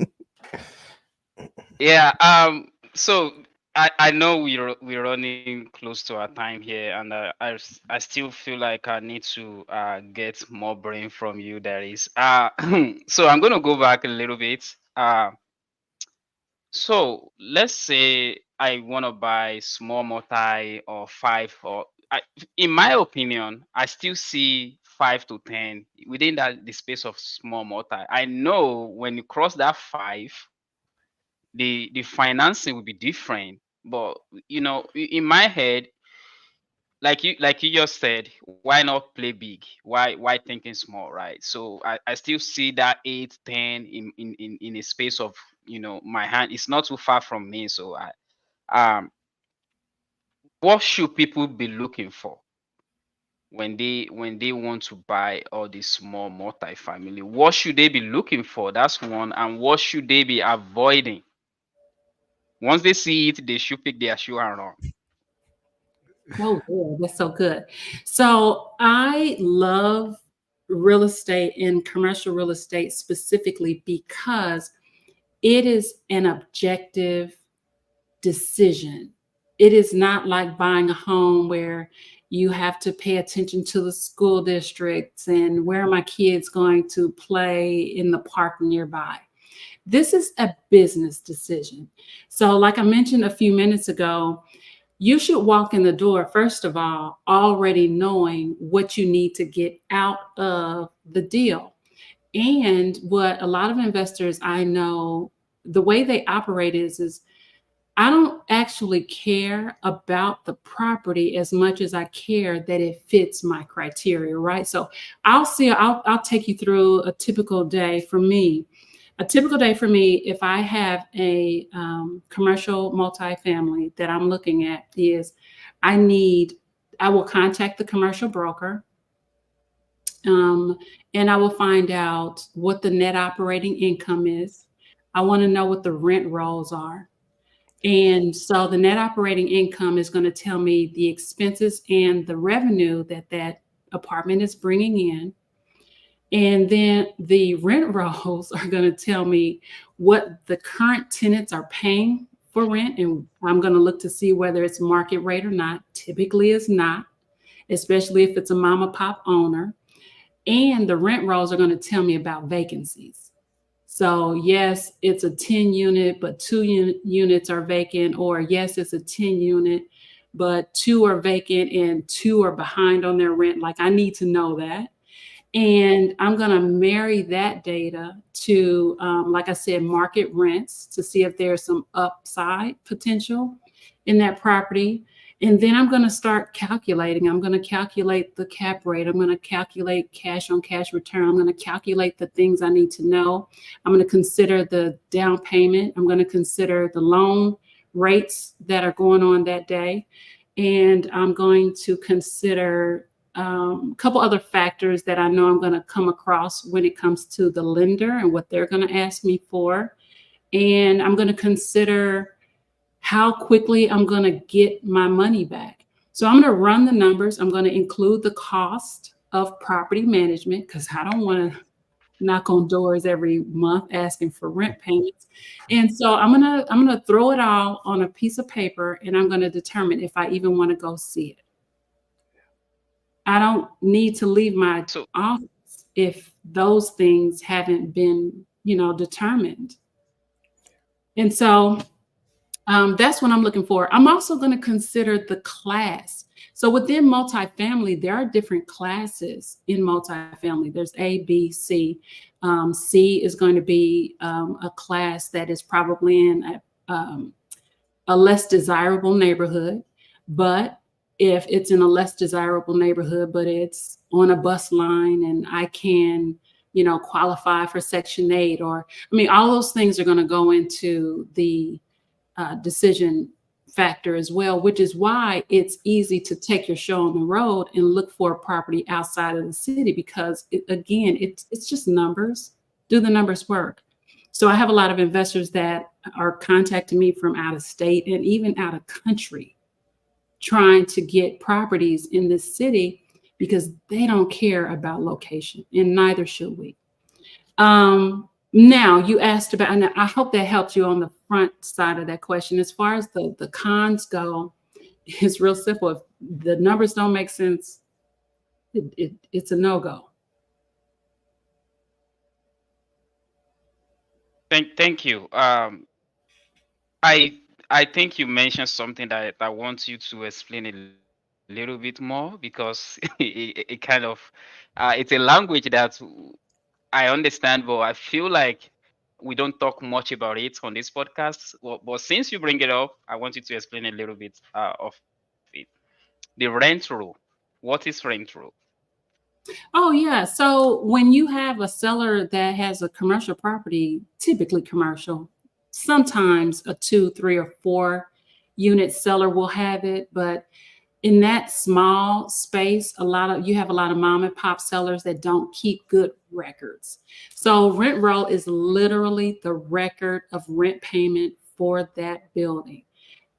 Yeah. So I know we're running close to our time here, and I still feel like I need to get more brain from you, Darius. So I'm gonna go back a little bit. So let's say I want to buy small multi or five, or in my opinion, I still see 5 to 10 within that the space of small multi. I know when you cross that five, the financing will be different. But in my head, like you just said, why not play big? Why thinking small, right? So I still see that 8, 10 in a space of my hand. It's not too far from me. So what should people be looking for when they want to buy all these small multifamily? What should they be looking for? That's one. And what should they be avoiding? Once they see it, they should pick their shoe and run. Oh, yeah, that's so good. So I love real estate and commercial real estate specifically because it is an objective decision. It is not like buying a home where you have to pay attention to the school districts and where are my kids going to play in the park nearby. This is a business decision. So, like I mentioned a few minutes ago, you should walk in the door, first of all, already knowing what you need to get out of the deal. And what a lot of investors I know, the way they operate is I don't actually care about the property as much as I care that it fits my criteria, right? So I'll take you through a typical day for me. A typical day for me, if I have a commercial multifamily that I'm looking at, is I need, I will contact the commercial broker, um, and I will find out what the net operating income is. I want to know what the rent rolls are. And so the net operating income is going to tell me the expenses and the revenue that that apartment is bringing in. And then the rent rolls are going to tell me what the current tenants are paying for rent. And I'm going to look to see whether it's market rate or not. Typically, it's not, especially if it's a mom and pop owner. And the rent rolls are going to tell me about vacancies. So, yes, it's a 10 unit, but units are vacant, or yes, it's a 10 unit, but two are vacant and two are behind on their rent. Like, I need to know that. And I'm going to marry that data to, like I said, market rents to see if there's some upside potential in that property. And then I'm going to start calculating. I'm going to calculate the cap rate. I'm going to calculate cash on cash return. I'm going to calculate the things I need to know. I'm going to consider the down payment. I'm going to consider the loan rates that are going on that day. And I'm going to consider a couple other factors that I know I'm going to come across when it comes to the lender and what they're going to ask me for. And I'm going to consider how quickly I'm going to get my money back. So I'm going to run the numbers. I'm going to include the cost of property management because I don't want to knock on doors every month asking for rent payments. And so I'm gonna throw it all on a piece of paper and I'm going to determine if I even want to go see it. I don't need to leave my So office if those things haven't been, determined. And so that's what I'm looking for. I'm also going to consider the class. So within multifamily, there are different classes in multifamily. There's A, B, C. C is going to be a class that is probably in a less desirable neighborhood. But if it's in a less desirable neighborhood, but it's on a bus line and I can, qualify for Section 8, or, I mean, all those things are going to go into the decision factor as well, which is why it's easy to take your show on the road and look for a property outside of the city because, it's just numbers. Do the numbers work? So I have a lot of investors that are contacting me from out of state and even out of country trying to get properties in this city because they don't care about location, and neither should we. Now you asked about, and I hope that helped you on the front side of that question. As far as the cons go, it's real simple. If the numbers don't make sense, it's a no-go. thank you. I I think you mentioned something that I want you to explain a little bit more because it kind of it's a language that I understand, but I feel like we don't talk much about it on this podcast. But since you bring it up, I want you to explain a little bit of it. The rent rule. What is rent rule? Oh, yeah. So when you have a seller that has a commercial property, typically commercial, sometimes a two, three, or four unit seller will have it, but in that small space, you have a lot of mom and pop sellers that don't keep good records. So rent roll is literally the record of rent payment for that building.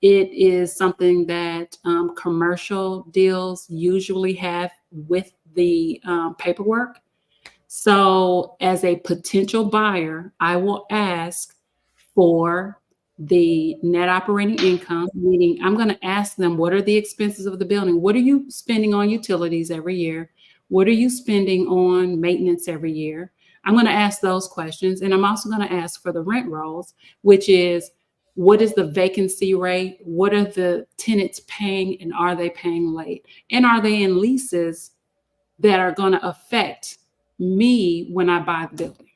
It is something that commercial deals usually have with the paperwork. So, as a potential buyer, I will ask for the net operating income, meaning I'm going to ask them what are the expenses of the building? What are you spending on utilities every year? What are you spending on maintenance every year? I'm going to ask those questions. And I'm also going to ask for the rent rolls, which is what is the vacancy rate? What are the tenants paying? And are they paying late? And are they in leases that are going to affect me when I buy the building?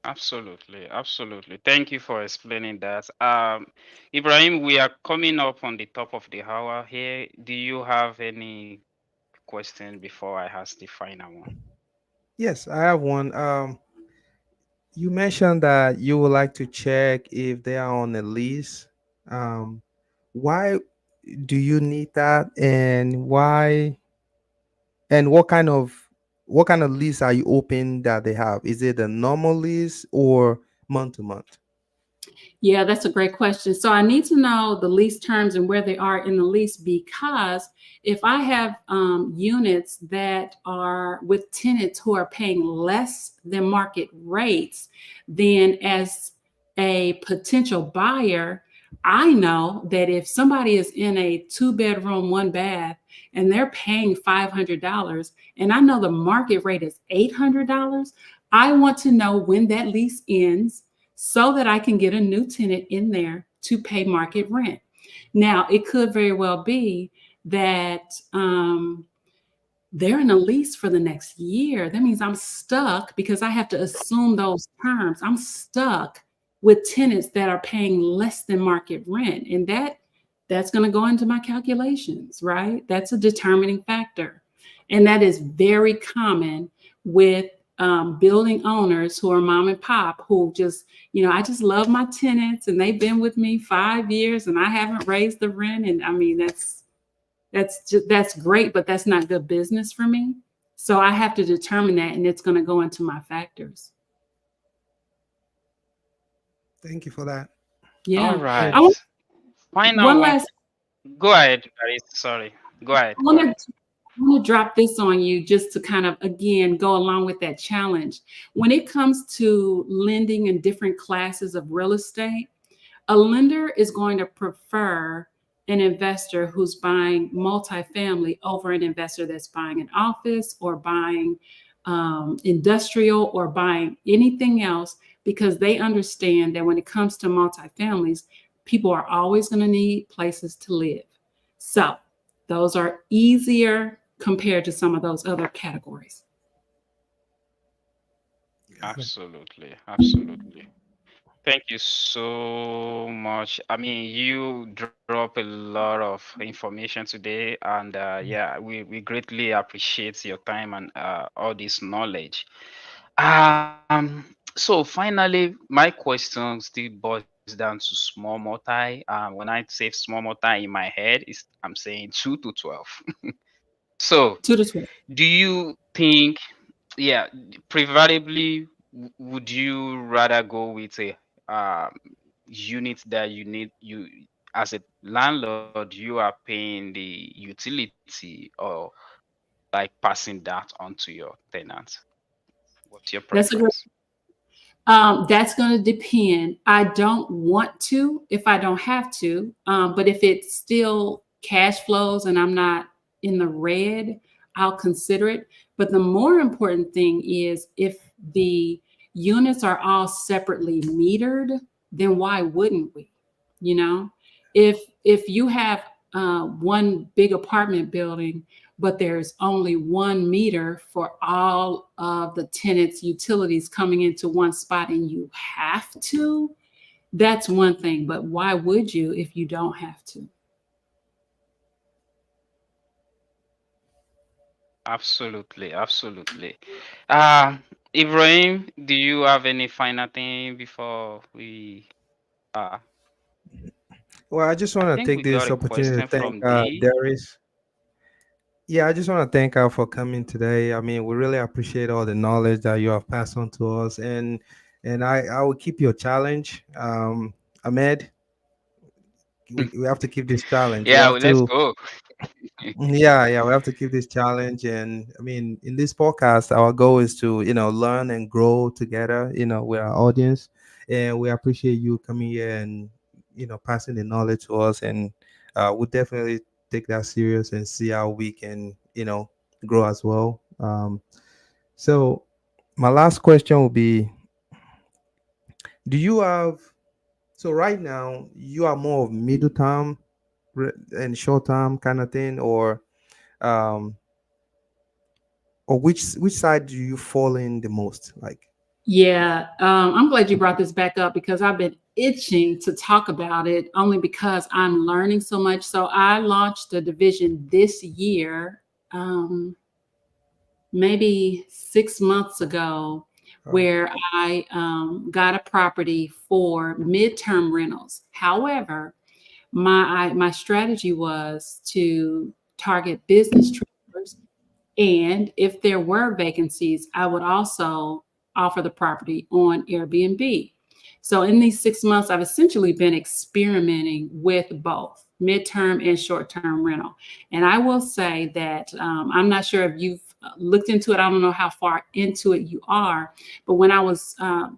Absolutely, absolutely. Thank you for explaining that. Ibrahim, we are coming up on the top of the hour here. Do you have any question before I ask the final one? Yes, I have one. You mentioned that you would like to check if they are on a lease. Um, why do you need that, and why, and what kind of lease are you hoping that they have? Is it a normal lease or month to month? Yeah, that's a great question. So I need to know the lease terms and where they are in the lease, because if I have units that are with tenants who are paying less than market rates, then as a potential buyer, I know that if somebody is in a 2 bedroom, 1 bath, and they're paying $500, and I know the market rate is $800, I want to know when that lease ends so that I can get a new tenant in there to pay market rent. Now, it could very well be that they're in a lease for the next year. That means I'm stuck because I have to assume those terms. I'm stuck with tenants that are paying less than market rent. And that's going to go into my calculations, right? That's a determining factor. And that is very common with building owners who are mom and pop, who just, I just love my tenants and they've been with me 5 years and I haven't raised the rent. And I mean, that's great, but that's not good business for me. So I have to determine that, and it's going to go into my factors. Thank you for that. All Yeah. And I right. want Final one one. last Go ahead, Darice. Sorry. Go ahead. I Go want ahead. to I want to drop this on you just to kind of again go along with that challenge. When it comes to lending in different classes of real estate, a lender is going to prefer an investor who's buying multifamily over an investor that's buying an office or buying industrial or buying anything else, because they understand that when it comes to multifamilies, people are always going to need places to live. So those are easier compared to some of those other categories. got it. Absolutely. Absolutely. Thank you so much. I mean, you drop a lot of information today, and yeah, we greatly appreciate your time and all this knowledge. So finally, my question still boils down to small multi. When I say small multi in my head, is I'm saying 2 to 12. So, 2 to 12. do you think, yeah, preferably, would you rather go with a um, unit that you as a landlord you are paying the utility, or like passing that on to your tenants? What's your That's a great preference? That's going to depend. I don't want to if I don't have to, but if it still cash flows and I'm not in the red, I'll consider it. But the more important thing is if the units are all separately metered, then why wouldn't we? You know, if you have one big apartment building, but there's only one meter for all of the tenants' utilities coming into one spot and you have to, that's one thing. But why would you if you don't have to? Absolutely, absolutely. Uh, Ibrahim, do you have any final thing before we? Uh, Well, I just I want to think take we got this a opportunity question to thank from D. Darius. Yeah, I just want to thank her for coming today. I mean, we really appreciate all the knowledge that you have passed on to us. And and I will keep your challenge. Ahmed, we have to keep this challenge. We Yeah, have well, let's to, go. yeah, we have to keep this challenge. And I mean, in this podcast, our goal is to, learn and grow together, with our audience. And we appreciate you coming here and, passing the knowledge to us. And we'll definitely take that serious and see how we can, grow as well. So my last question will be, do you have, so right now, you are more of middle term and short term kind of thing, um, or which side do you fall in the most? Like, Yeah, I'm glad you brought this back up because I've been itching to talk about it only because I'm learning so much. So I launched a division this year, um, maybe 6 months ago, oh, where I got a property for midterm rentals. However, my strategy was to target business travelers, and if there were vacancies, I would also offer the property on Airbnb. So in these 6 months, I've essentially been experimenting with both midterm and short-term rental. And I will say that I'm not sure if you've looked into it. I don't know how far into it you are, but when I was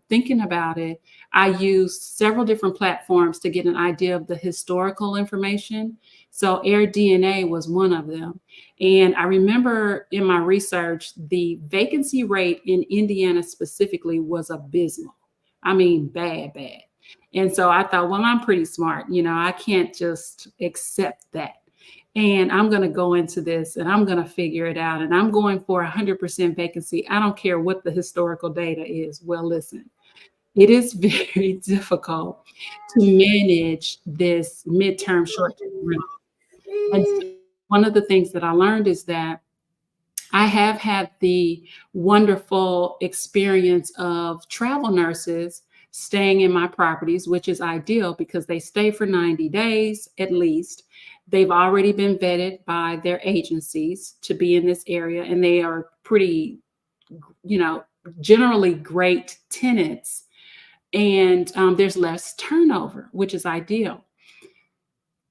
thinking about it, I used several different platforms to get an idea of the historical information. So AirDNA was one of them. And I remember in my research, the vacancy rate in Indiana specifically was abysmal. I mean, bad, bad. And so I thought, well, I'm pretty smart. I can't just accept that. And I'm going to go into this and I'm going to figure it out. And I'm going for 100% vacancy. I don't care what the historical data is. Well, listen, it is very difficult to manage this midterm, short term rental. And so one of the things that I learned is that I have had the wonderful experience of travel nurses staying in my properties, which is ideal because they stay for 90 days at least. They've already been vetted by their agencies to be in this area, and they are pretty, you know, generally great tenants. And there's less turnover, which is ideal.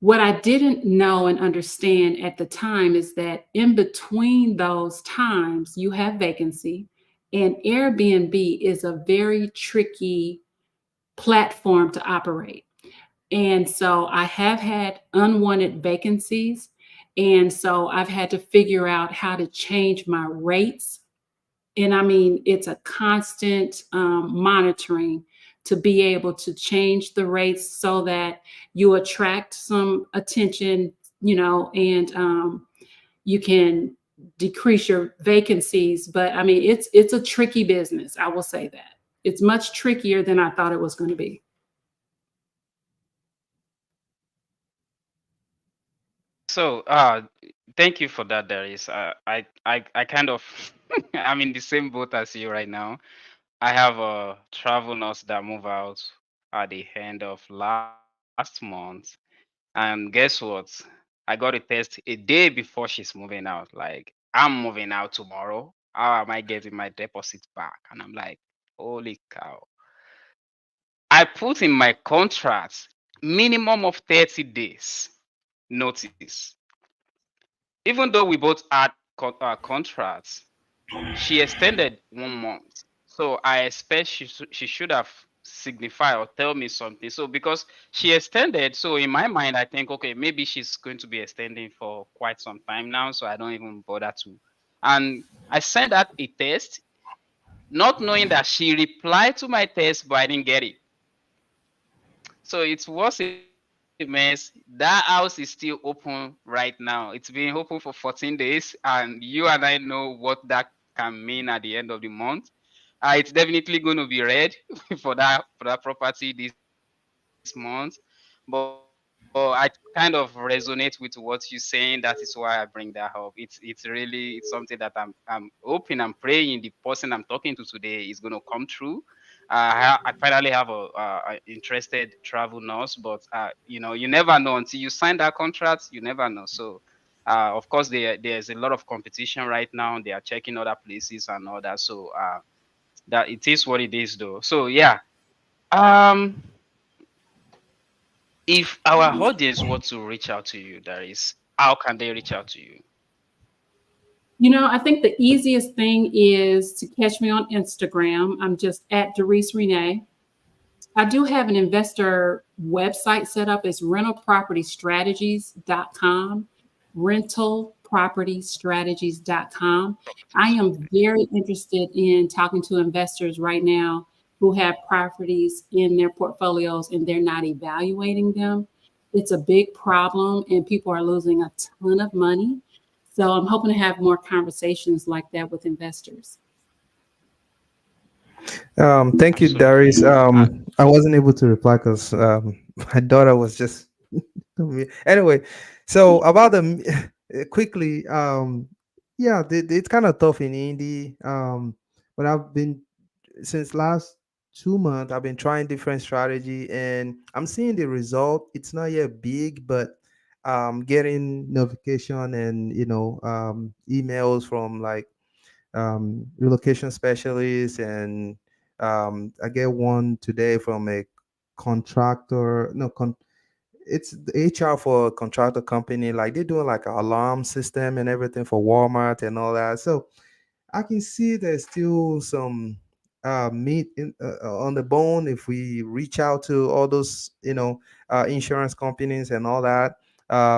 What I didn't know and understand at the time is that in between those times, you have vacancy, and Airbnb is a very tricky platform to operate. And so I have had unwanted vacancies. And so I've had to figure out how to change my rates, and I mean, it's a constant monitoring to be able to change the rates so that you attract some attention, and you can decrease your vacancies. But I mean, it's a tricky business. I will say that it's much trickier than I thought it was going to be. So, thank you for that, Darius. I kind of, I'm in the same boat as you right now. I have a travel nurse that moved out at the end of last month, and guess what? I got a test a day before she's moving out. Like, I'm moving out tomorrow. How am I getting my deposit back? And I'm like, holy cow. I put in my contract minimum of 30 days notice. Even though we both had contracts, she extended 1 month. So I expect she should have signified or tell me something. So because she extended, so in my mind, I think, okay, maybe she's going to be extending for quite some time now. So I don't even bother to. And I sent out a test, not knowing that she replied to my test, but I didn't get it. So it was a mess. That house is still open right now. It's been open for 14 days, and you and I know what that can mean at the end of the month. It's definitely going to be red for that property this month. But I kind of resonate with what you're saying. That is why I bring that up. It's really it's something that I'm hoping and praying the person I'm talking to today is going to come true. I finally have a interested travel nurse, but you never know until you sign that contract. You never know. So, of course, there's a lot of competition right now. They are checking other places and all that. So, That it is what it is, though. So yeah, um, if our audience wants to reach out to you, that is, how can they reach out to you? I think the easiest thing is to catch me on Instagram. I'm just at Darice Rene. I do have an investor website set up. It's rentalpropertystrategies.com. Rentalpropertystrategies.com. I Properties. am very interested in talking to investors right now who have properties in their portfolios and they're not evaluating them. It's a big problem and people are losing a ton of money. So I'm hoping to have more conversations like that with investors. Thank you, Darius. Absolutely. I wasn't able to reply because my daughter was just anyway. So about the quickly, yeah, it's kind of tough in indie. But I've been since last 2 months. I've been trying different strategy, and I'm seeing the result. It's not yet big, but getting notification and emails from like relocation specialist, and I get one today from a contractor. No, it's the HR for a contractor company. Like they're doing like an alarm system and everything for Walmart and all that. So I can see there's still some meat on the bone if we reach out to all those, insurance companies and all that.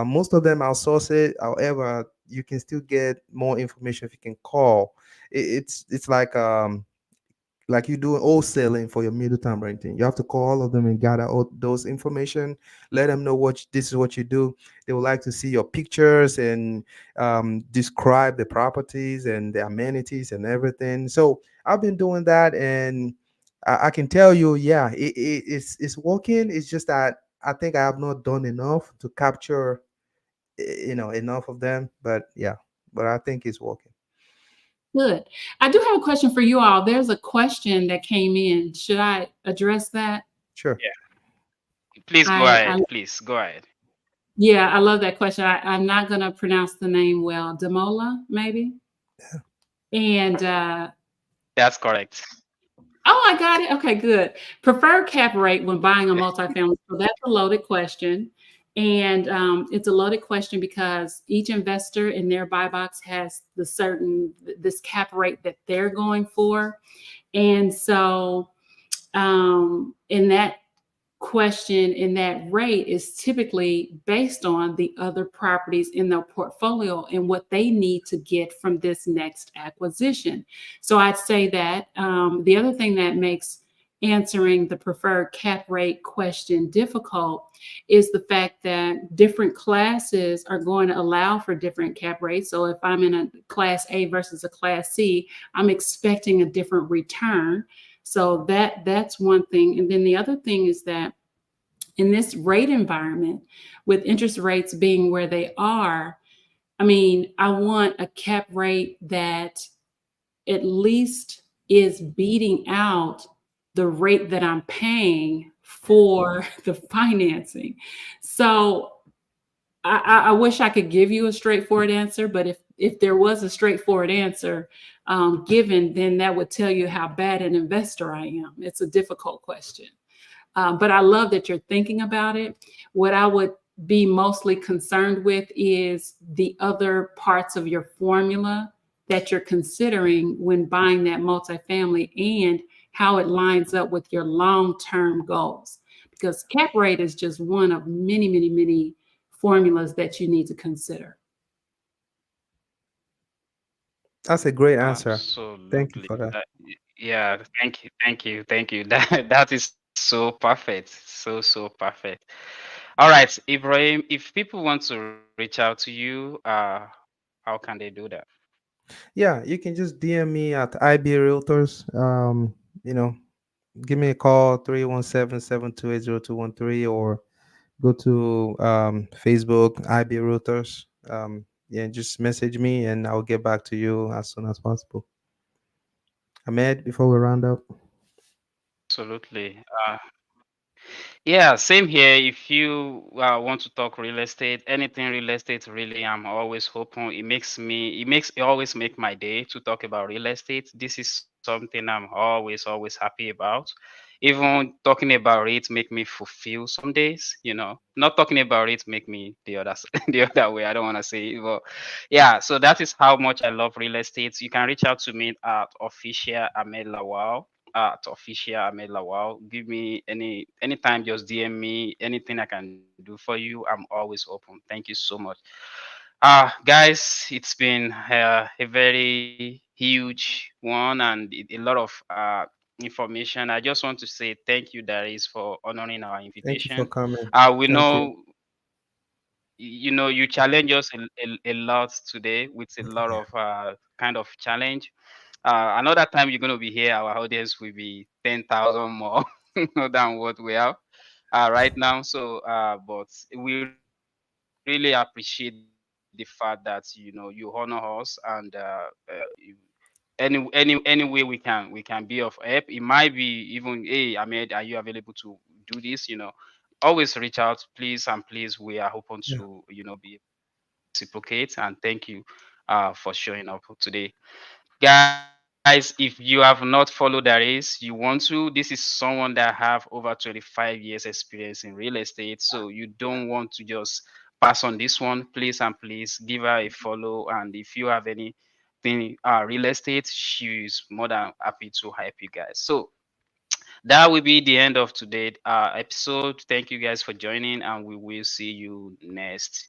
Most of them outsource it. However, you can still get more information if you can call. It's like you do wholesaling for your middle time renting. You have to call all of them and gather all those information. Let them know this is what you do. They would like to see your pictures and describe the properties and the amenities and everything. So I've been doing that, and I can tell you, yeah, it's working. It's just that I think I have not done enough to capture, enough of them. But yeah, but I think it's working. Good. I do have a question for you all. There's a question that came in. Should I address that? Sure. Yeah. Please go I ahead. Please go ahead. Yeah, I love that question. I'm not gonna pronounce the name well. Demola, maybe. And That's correct. oh, I got it. Okay, good. Preferred cap rate when buying a multifamily. So that's a loaded question. And it's a loaded question because each investor in their buy box has this cap rate that they're going for. And so in that question in that rate is typically based on the other properties in their portfolio and what they need to get from this next acquisition. So I'd say that the other thing that makes answering the preferred cap rate question difficult is the fact that different classes are going to allow for different cap rates. So if I'm in a class A versus a class C, I'm expecting a different return. So that's one thing. And then the other thing is that in this rate environment, with interest rates being where they are, I mean, I want a cap rate that at least is beating out the rate that I'm paying for the financing. So I wish I could give you a straightforward answer, but if there was a straightforward answer given, then that would tell you how bad an investor I am. It's a difficult question. But I love that you're thinking about it. What I would be mostly concerned with is the other parts of your formula that you're considering when buying that multifamily and how it lines up with your long-term goals. Because cap rate is just one of many, many, many formulas that you need to consider. That's a great answer. Thank you Absolutely. for that. Yeah, thank you, thank you, thank you. That is so perfect. So perfect. All right, Ibrahim, if people want to reach out to you, how can they do that? Yeah, you can just DM me at IB Realtors. You know, give me a call 317-728-0213, or go to Facebook IB Realtors. Yeah, just message me and I'll get back to you as soon as possible. Ahmed, before we round up. Absolutely. Yeah, same here. If you want to talk real estate, anything real estate, really, I'm always open. It always make my day to talk about real estate. This is something I'm always happy about. Even talking about it make me fulfill some days, Not talking about it make me the other the other way. I don't want to say it, but yeah. So that is how much I love real estate. You can reach out to me at official Ahmed Lawal. At official Ahmed Lawal. Give me anytime. Just DM me. Anything I can do for you, I'm always open. Thank you so much. Guys, it's been a very huge one and a lot of information. I just want to say thank you, Darius, for honoring our Thank you for invitation. coming. We Thank you. know, you challenge us a lot today with a lot of kind of challenge. Another time you're going to be here, our audience will be 10,000 more than what we have right now. So, but we really appreciate the fact that you honor us and any way we can be of help. It might be even, hey, Ahmed, are you available to do this? Always reach out, please and please. We are open Yeah. to be able to reciprocate, and thank you for showing up today. Guys, if you have not followed Darius, you want to. This is someone that have over 25 years experience in real estate, so you don't want to just pass on this one. Please and please give her a follow. And if you have anything real estate, she's more than happy to help you guys. So that will be the end of today's episode. Thank you guys for joining, and we will see you next